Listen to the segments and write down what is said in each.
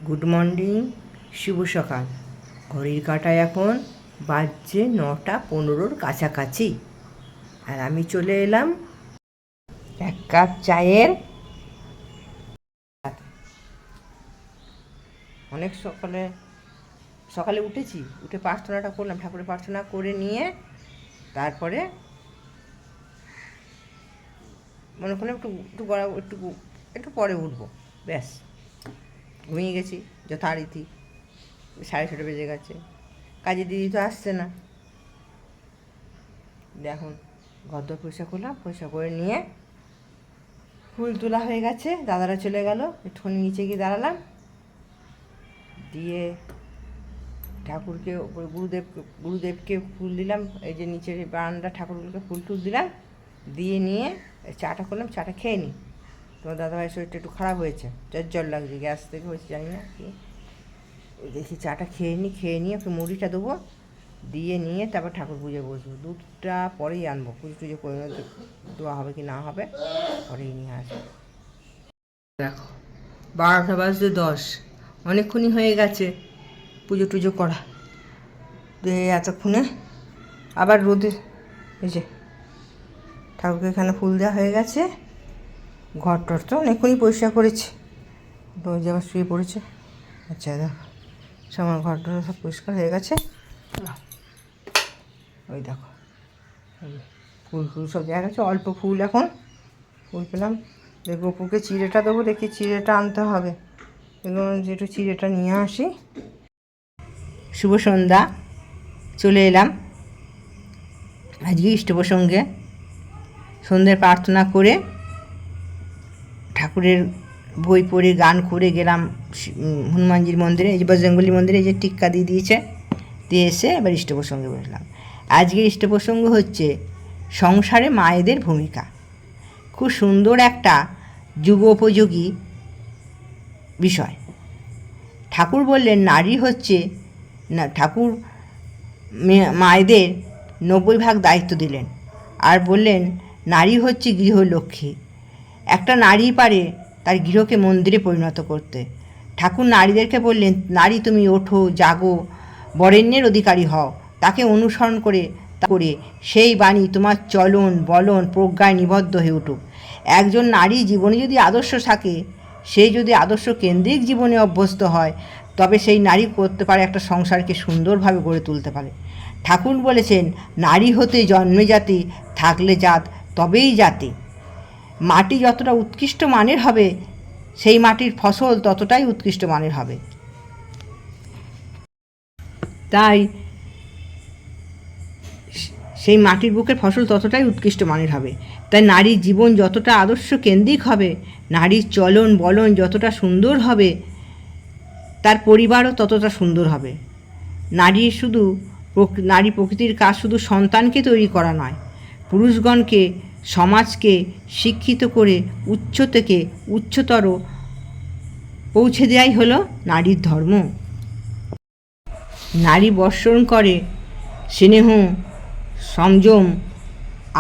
Good morning, শুভ সকাল। ঘড়ির কাঁটায় এখন বাজছে 9:15 কাছাকাছি, আর আমি চলে এলাম এক কাপ চায়ের। অনেক সকালে সকালে উঠেছি, উঠে প্রার্থনাটা করলাম, ঠাকুরের প্রার্থনা করে নিয়ে তারপরে মনে করলাম একটু একটু গড়া একটু একটু পরে উঠবো, ব্যাস ঘুমিয়ে গেছি যথারীতি। 6:30 বেজে গেছে, কাজের দিদি তো আসছে না। এখন ঘরদোর পরিষ্কার করলাম, পরিষ্কার করে নিয়ে ফুল তোলা হয়ে গেছে, দাদারা চলে গেল, একটুখানি নিচে গিয়ে দাঁড়ালাম, দিয়ে ঠাকুরকে গুরুদেবকে ফুল দিলাম। এই যে নিচের বারান্দা ঠাকুরগুলোকে ফুল টুল দিলাম, দিয়ে নিয়ে চাটা করলাম। চাটা খেয়ে নিই, তোমার দাদাভাইয়ের শরীরটা একটু খারাপ হয়েছে, জ্বর লাগছে, গ্যাস থেকে হয়েছে জানি না কি। দেখি চাটা খেয়ে নিয়ে একটু মুড়িটা দেবো, দিয়ে নিয়ে তারপর ঠাকুর পুজো বসবো। দুধটা পরেই আনবো, পুজো টুজো করে দেওয়া হবে কি না হবে পরেই নিয়ে আসবো। দেখো 12:10, অনেকক্ষণই হয়ে গেছে পুজো টুজো করা। এতক্ষণে আবার রোদে, এই যে ঠাকুরকে এখানে ফুল দেওয়া হয়ে গেছে, ঘর টর তো অনেকক্ষণই পরিষ্কার করেছে, রোজ আবার শুয়ে পড়েছে। আচ্ছা দেখো আমার ঘর টর সব পরিষ্কার হয়ে গেছে। ওই দেখো ফুল সব দেওয়া গেছে, অল্প ফুল এখন ফুল পেলাম। গোপুকে চিড়েটা দেবো, দেখি চিড়েটা আনতে হবে, এগুলো যেটু চিড়েটা নিয়ে আসি। শুভ সন্ধ্যা, চলে এলাম আজকে ইষ্টপ্রসঙ্গে। সন্ধ্যের প্রার্থনা করে ঠাকুরের বই পড়ে গান করে গেলাম হনুমানজির মন্দিরে, এই যে বজরঙ্গলী মন্দিরে, এই যে টিক্কা দিয়ে দিয়েছে, দিয়ে এসে এবার ইষ্টপ্রসঙ্গে বসলাম। আজকের ইষ্টপ্রসঙ্গ হচ্ছে সংসারে মায়েদের ভূমিকা। খুব সুন্দর একটা যুগোপযোগী বিষয়। ঠাকুর বললেন নারী হচ্ছে না, ঠাকুর মায়েদের 90 ভাগ দায়িত্ব দিলেন, আর বললেন নারী হচ্ছে গৃহলক্ষ্মী। একটা নারী পারে তার গৃহকে মন্দিরে পরিণত করতে। ঠাকুর নারীদেরকে বললেন, নারী তুমি ওঠো, জাগো, বরেণ্যের অধিকারী হও, তাকে অনুসরণ করে সেই বাণী তোমার চলন বলন প্রজ্ঞায় নিবদ্ধ হয়ে উঠুক। একজন নারী জীবনে যদি আদর্শ থাকে, সেই যদি আদর্শ কেন্দ্রিক জীবনে অভ্যস্ত হয়, তবে সেই নারী করতে পারে একটা সংসারকে সুন্দরভাবে গড়ে তুলতে পারে। ঠাকুর বলেছেন নারী হতে জন্মে জাতি, থাকলে জাত তবেই জাতি। মাটি যতটা উৎকৃষ্ট মানের হবে, সেই মাটির ফসল ততটাই উৎকৃষ্ট মানের হবে। তাই সেই মাটির বুকের ফসল ততটাই উৎকৃষ্ট মানের হবে। তাই নারীর জীবন যতটা আদর্শ কেন্দ্রিক হবে, নারীর চলন বলন যতটা সুন্দর হবে, তার পরিবারও ততটা সুন্দর হবে। নারী প্রকৃতির কাজ শুধু সন্তানকে তৈরি করা নয়, পুরুষগণকে, সমাজকে শিক্ষিত করে উচ্চ থেকে উচ্চতর পৌঁছে দেওয়াই হলো নারীর ধর্ম। নারী বর্ষণ করে স্নেহ, সংযম,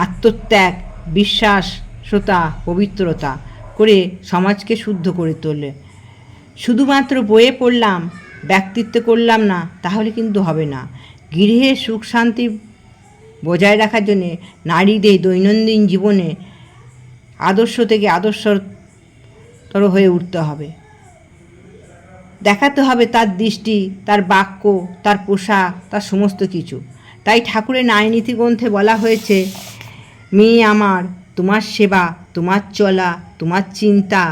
আত্মত্যাগ, বিশ্বাসতা, পবিত্রতা করে সমাজকে শুদ্ধ করে তোলে। শুধুমাত্র বইয়ে পড়লাম, ব্যক্তিত্ব করলাম না, তাহলে কিন্তু হবে না। গৃহে সুখ শান্তি বজায় রাখার জন্যে নারীদের দৈনন্দিন জীবনে আদর্শ থেকে আদর্শতর হয়ে উঠতে হবে। দেখাতে হবে তার দৃষ্টি, তার বাক্য, তার পোশাক, তার সমস্ত কিছু। তাই ঠাকুরের ন্যায়নীতি গ্রন্থে বলা হয়েছে, মেয়ে আমার, তোমার সেবা, তোমার চলা, তোমার চিন্তা,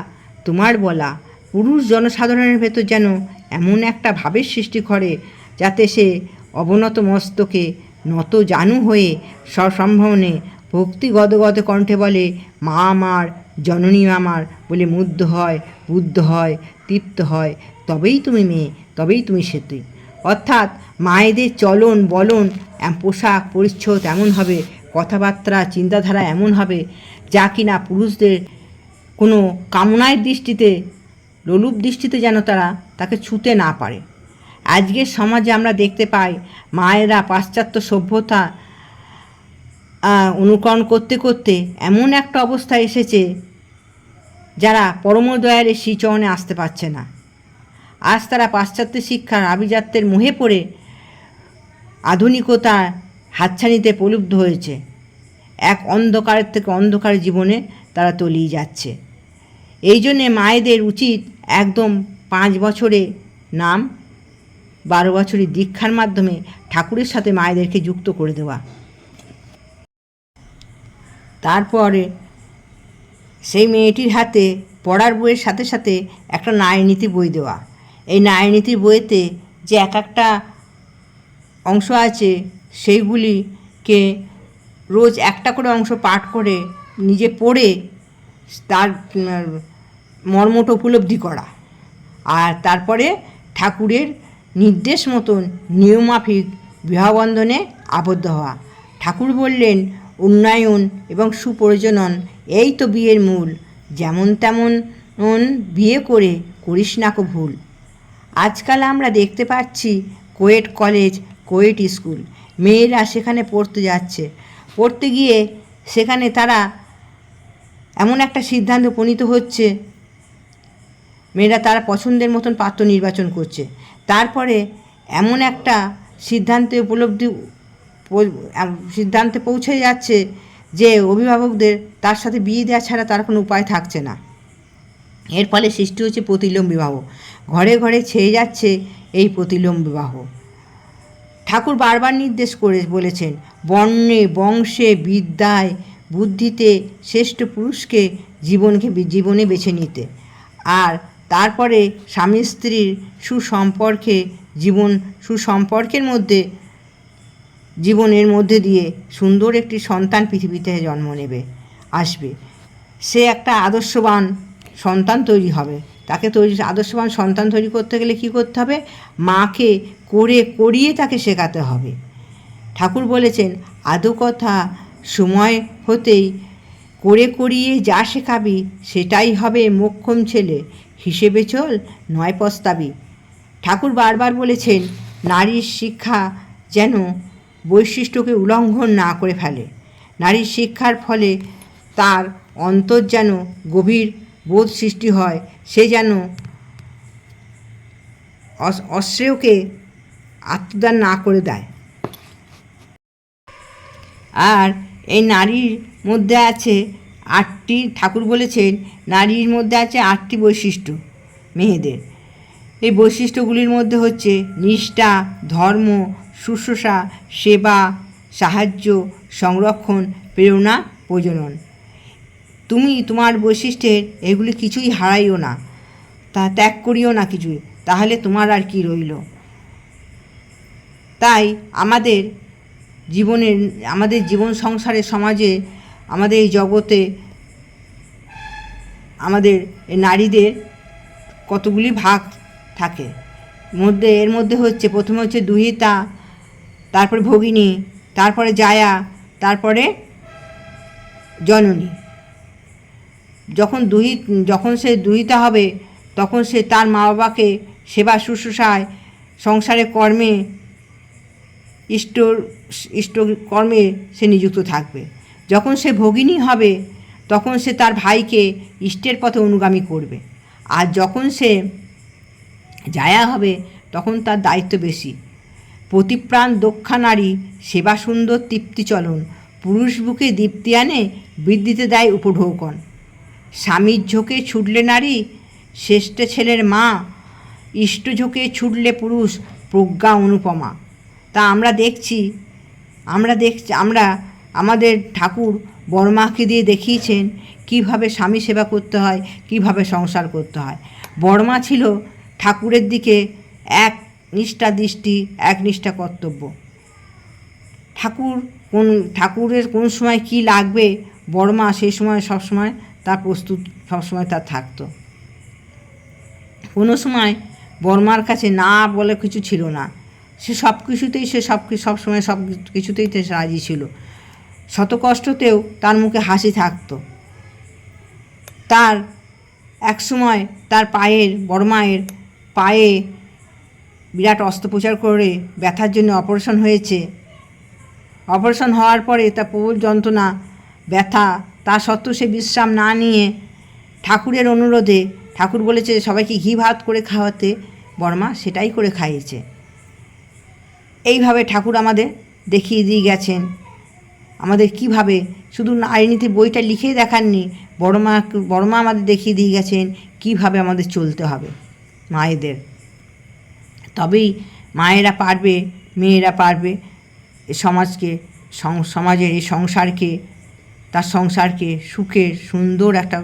তোমার বলা। পুরুষ জনসাধারণের ভেতর যেন এমন একটা ভাবের সৃষ্টি করে, যাতে সে অবনত মস্তকে নত জানু হয়ে সসম্ভ্রমে ভক্তি গদগদ কণ্ঠে বলে, মা আমার, জননী আমার বলে মুগ্ধ হয়, বুদ্ধ হয়, তৃপ্ত হয়। তবেই তুমি মেয়ে, তবেই তুমি সেতু। অর্থাৎ মায়েদের চলন বলন, পোশাক পরিচ্ছদ এমন হবে, কথাবার্তা চিন্তাধারা এমন হবে, যা কিনা পুরুষদের কোনো কামনার দৃষ্টিতে, লোলুপ দৃষ্টিতে যেন তাকে ছুঁতে না পারে। আজকের সমাজে আমরা দেখতে পাই মায়েরা পাশ্চাত্য সভ্যতা অনুকরণ করতে করতে এমন একটা অবস্থায় এসেছে, যারা পরম দয়ালের শ্রীচরণে আসতে পারছে না। আজ তারা পাশ্চাত্য শিক্ষার আভিজাত্যের মোহে পড়ে আধুনিকতা হাতছানিতে প্রলুব্ধ হয়েছে। এক অন্ধকারের থেকে অন্ধকার জীবনে তারা তলিয়ে যাচ্ছে। এই জন্যে মায়েদের উচিত একদম 5 বছরে নাম, 12 বছরের দীক্ষার মাধ্যমে ঠাকুরের সাথে মায়েদেরকে যুক্ত করে দেওয়া। তারপরে সেই মেয়েটির হাতে পড়ার বইয়ের সাথে সাথে একটা নারীনীতি বই দেওয়া। এই নারীনীতি বইয়েতে যে এক একটা অংশ আছে সেইগুলিকে রোজ একটা করে অংশ পাঠ করে নিজে পড়ে তার মর্মটা উপলব্ধি করা, আর তারপরে ঠাকুরের নির্দেশ মতন নিয়মমাফিক বিবাহবন্ধনে আবদ্ধ হওয়া। ঠাকুর বললেন, উন্নয়ন এবং সুপ্রজনন এই তো বিয়ের মূল, যেমন তেমন বিয়ে করে করিস না কো ভুল। আজকাল আমরা দেখতে পাচ্ছি কোয়েট কলেজ, কোয়েট স্কুল, মেয়েরা সেখানে পড়তে যাচ্ছে। পড়তে গিয়ে সেখানে তারা এমন একটা সিদ্ধান্ত উপনীত হচ্ছে, মেয়েরা তারা পছন্দের মতন পাত্র নির্বাচন করছে। তারপরে এমন একটা সিদ্ধান্তে পৌঁছে যাচ্ছে যে অভিভাবকদের তার সাথে বিয়ে দেওয়া ছাড়া তার কোনো উপায় থাকছে না। এর ফলে সৃষ্টি হচ্ছে প্রতিলোম বিবাহ। ঘরে ঘরে ছেয়ে যাচ্ছে এই প্রতিলোম বিবাহ। ঠাকুর বারবার নির্দেশ করে বলেছেন, বর্ণে, বংশে, বিদ্যায়, বুদ্ধিতে শ্রেষ্ঠ পুরুষকে জীবনে বেছে নিতে, আর তারপরে স্বামী স্ত্রীর সুসম্পর্কের মধ্যে জীবনের মধ্যে দিয়ে সুন্দর একটি সন্তান পৃথিবীতে জন্ম আসবে। সে একটা আদর্শবান সন্তান তৈরি হবে। তাকে আদর্শবান সন্তান তৈরি করতে গেলে কী করতে হবে? মাকে করিয়ে তাকে শেখাতে হবে। ঠাকুর বলেছেন, আদৌ কথা সময় হতেই করিয়ে যা শেখাবি সেটাই হবে মোক্ষম ছেলে, হিসেবে চল নয় পস্তাবি। ঠাকুর বারবার বলেছেন, নারীর শিক্ষা যেন বৈশিষ্ট্যকে উল্লঙ্ঘন না করে ফেলে। নারীর শিক্ষার ফলে তার অন্তর যেন গভীর বোধ সৃষ্টি হয়, সে যেন অশ্রেয়কে আত্মদান না করে দেয়। আর এই নারীর মধ্যে আছে 8টি, ঠাকুর বলেছেন নারীর মধ্যে আছে 8টি বৈশিষ্ট্য মেয়েদের। এই বৈশিষ্ট্যগুলির মধ্যে হচ্ছে নিষ্ঠা, ধর্ম, শুশ্রূষা, সেবা, সাহায্য, সংরক্ষণ, প্রেরণা, প্রজনন। তুমি তোমার বৈশিষ্ট্যের এগুলি কিছুই হারাইও না, তা ত্যাগ করিও না কিছুই, তাহলে তোমার আর কি রইল। তাই আমাদের জীবন সংসারে, সমাজে, আমাদের এই জগতে আমাদের নারীদের কতগুলি ভাগ থাকে। এর মধ্যে হচ্ছে, প্রথমে হচ্ছে দুহিতা, তারপরে ভগিনী, তারপরে জায়া, তারপরে জননী। যখন সে দুহিতা হবে তখন সে তার মা বাবাকে সেবা শুশ্রূষায়, সংসারে কর্মে, ইষ্ট কর্মে সে নিযুক্ত থাকবে। যখন সে ভগিনী হবে তখন সে তার ভাইকে ইষ্টের পথে অনুগামী করবে। আর যখন সে জায়া হবে তখন তার দায়িত্ব বেশি। প্রতিপ্রাণ দক্ষা নারী, সেবা সুন্দর তৃপ্তি চলন, পুরুষ বুকে দীপ্তি আনে, বৃদ্ধিতে দেয় উপঢৌকন। স্বামীর ঝোঁকে ছুটলে নারী, শ্রেষ্ঠ ছেলের মা, ইষ্ট ঝোঁকে ছুটলে পুরুষ, প্রজ্ঞা অনুপমা। তা আমরা আমাদের ঠাকুর বড়মাকে দিয়ে দেখিয়েছেন কিভাবে স্বামী সেবা করতে হয়, কিভাবে সংসার করতে হয়। বড়মা ছিল ঠাকুরের দিকে এক নিষ্ঠা দৃষ্টি, এক নিষ্ঠা কর্তব্য। ঠাকুরের কোন সময় কি লাগবে, বড়মা সেই সময় সবসময় তার প্রস্তুত, সবসময় তার থাকতো। কোনো সময় বড়মার কাছে না বলে কিছু ছিল না। সব কিছুতেই রাজি ছিল। শত কষ্টতেও তার মুখে হাসি থাকতো। তার এক সময় তার বড়মায়ের পায়ে বিরাট অস্ত্রোপচার করে ব্যথার জন্য অপারেশন হয়েছে। অপারেশন হওয়ার পরে তার প্রবল যন্ত্রণা, ব্যথা, তা সত্ত্বেও সে বিশ্রাম না নিয়ে ঠাকুরের অনুরোধে, ঠাকুর বলেছে সবাইকে ঘি ভাত করে খাওয়াতে, বড়মা সেটাই করে খাইয়েছে। এইভাবে ঠাকুর আমাদের দেখিয়ে দিয়ে গেছেন আমাদের কিভাবে, শুধু নারীনীতি বইটা লিখেই দেখাননি, বড়মা আমাদের দেখিয়ে দিয়ে গেছেন কিভাবে আমাদের চলতে হবে মায়েদের। তবেই মায়েরা পারবে, মেয়েরা পারবে সমাজকে, সমাজের এই সংসারকে, তার সংসারকে সুখের সুন্দর একটা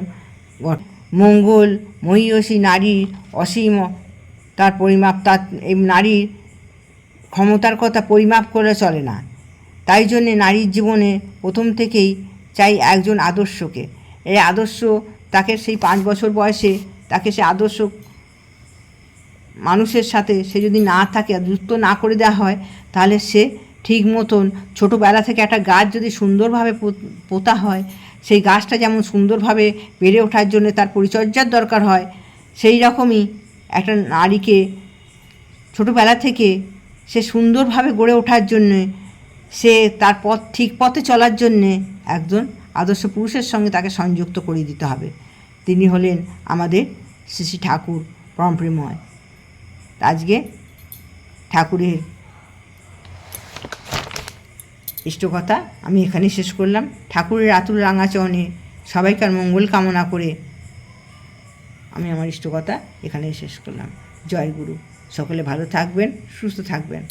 মঙ্গল মহীয়সী নারীর অসীম তার পরিমাপ, তার এই নারীর ক্ষমতার কথা পরিমাপ করে চলে না। তাই জন্যে নারীর জীবনে প্রথম থেকেই চাই একজন আদর্শকে। এই আদর্শ তাকে সেই 5 বছর বয়সে তাকে সে আদর্শ মানুষের সাথে সে যদি না থাকে, যুক্ত না করে দেওয়া হয়, তাহলে সে ঠিক মতন ছোটোবেলা থেকে একটা গাছ যদি সুন্দরভাবে পোতা হয়, সেই গাছটা যেমন সুন্দরভাবে বেড়ে ওঠার জন্য তার পরিচর্যার দরকার হয়, সেই রকমই একটা নারীকে ছোটোবেলা থেকে সে সুন্দরভাবে গড়ে ওঠার জন্যে, সে তার ঠিক পথে চলার জন্যে একজন আদর্শ পুরুষের সঙ্গে তাকে সংযুক্ত করে দিতে হবে। তিনি হলেন আমাদের শ্রী শ্রী ঠাকুর পরমপ্রেমময়। আজকে ঠাকুরের ইষ্টকথা আমি এখানে শেষ করলাম। ঠাকুরের আতুল রাঙাচরণে সবাইকার মঙ্গল কামনা করে আমি আমার ইষ্টকথা এখানেই শেষ করলাম। জয় গুরু। সকলে ভালো থাকবেন, সুস্থ থাকবেন।